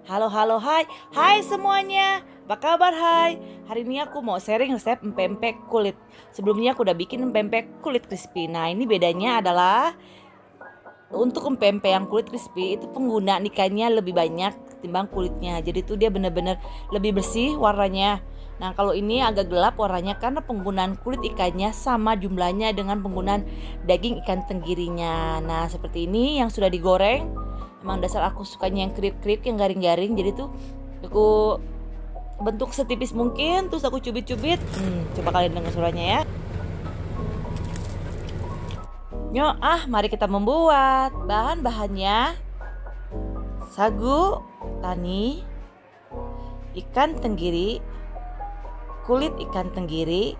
Halo, halo, hai. Hai semuanya. Apa kabar, hai? Hari ini aku mau sharing resep empek-empek kulit. Sebelumnya aku udah bikin empek-empek kulit crispy. Nah, ini bedanya adalah untuk empek-empek yang kulit crispy itu penggunaan ikannya lebih banyak ketimbang kulitnya. Jadi tuh dia bener-bener lebih bersih warnanya. Nah, kalau ini agak gelap warnanya karena penggunaan kulit ikannya sama jumlahnya dengan penggunaan daging ikan tenggirinya. Nah, seperti ini yang sudah digoreng. Emang dasar aku sukanya yang kriuk-kriuk, yang garing-garing. Jadi tuh aku bentuk setipis mungkin, terus aku cubit-cubit. Coba kalian dengar suaranya ya. Mari kita membuat. Bahan-bahannya sagu tani, ikan tenggiri, kulit ikan tenggiri,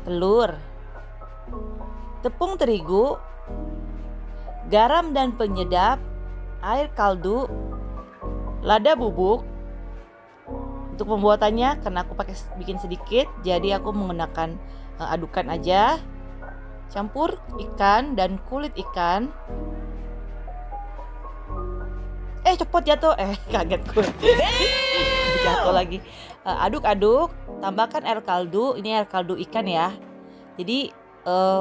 telur, tepung terigu, garam dan penyedap, air kaldu, lada bubuk. Untuk pembuatannya karena aku bikin sedikit, jadi aku menggunakan adukan aja. Campur ikan dan kulit ikan. Cepot jatuh. Kaget gue. Jatuh lagi. Aduk-aduk, tambahkan air kaldu. Ini air kaldu ikan ya. Jadi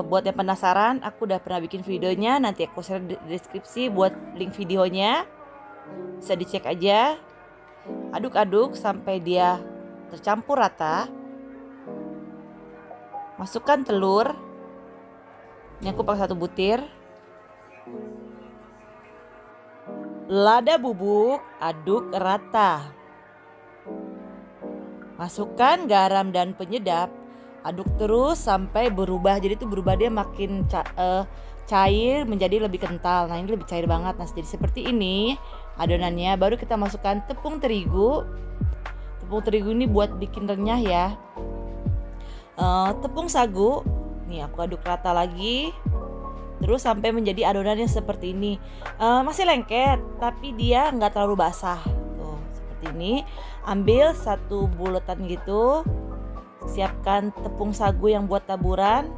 buat yang penasaran, aku udah pernah bikin videonya. Nanti aku share di deskripsi buat link videonya. Bisa dicek aja. Aduk-aduk sampai dia tercampur rata. Masukkan telur. Ini aku pakai 1 butir. Lada bubuk, aduk rata. Masukkan garam dan penyedap. Aduk terus sampai berubah. Jadi itu berubah, dia makin cair menjadi lebih kental. Nah, ini lebih cair banget. Nah, jadi seperti ini adonannya. Baru kita masukkan tepung terigu. Tepung terigu ini buat bikin renyah ya. Tepung sagu. Nih aku aduk rata lagi. Terus sampai menjadi adonannya seperti ini. Masih lengket, tapi dia nggak terlalu basah. Tuh, seperti ini. Ambil 1 bulatan gitu. Siapkan tepung sagu yang buat taburan.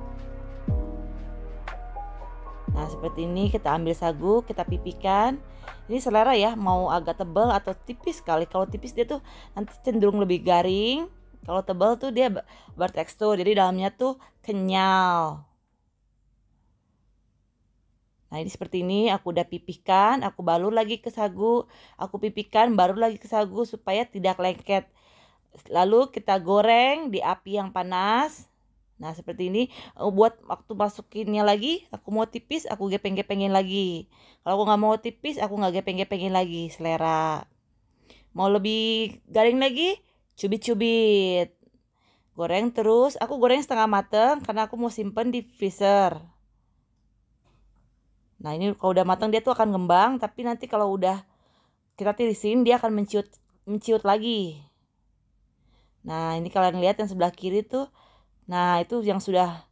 Nah, seperti ini kita ambil sagu, kita pipihkan. Ini selera ya, mau agak tebal atau tipis sekali. Kalau tipis dia tuh nanti cenderung lebih garing. Kalau tebal tuh dia bertekstur, jadi dalamnya tuh kenyal. Nah, ini seperti ini aku udah pipihkan, aku balur lagi ke sagu, aku pipihkan, baru lagi ke sagu supaya tidak lengket. Lalu kita goreng di api yang panas. Nah, seperti ini. Buat waktu masukinnya lagi, aku mau tipis, aku gepeng-gepengin lagi. Kalau aku nggak mau tipis, aku nggak gepeng-gepengin lagi, selera. Mau lebih garing lagi, cubit-cubit. Goreng terus, aku goreng setengah mateng karena aku mau simpen di freezer. Nah, ini kalau udah matang dia tuh akan ngembang, tapi nanti kalau udah kita tirisin dia akan menciut lagi. Nah, ini kalian lihat yang sebelah kiri tuh. Nah, itu yang sudah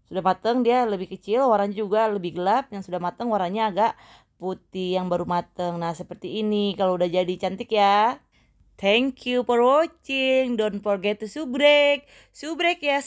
matang dia lebih kecil, warnanya juga lebih gelap. Yang sudah matang warnanya agak putih yang baru matang. Nah, seperti ini kalau udah jadi cantik ya. Thank you for watching. Don't forget to subrek. Subrek ya,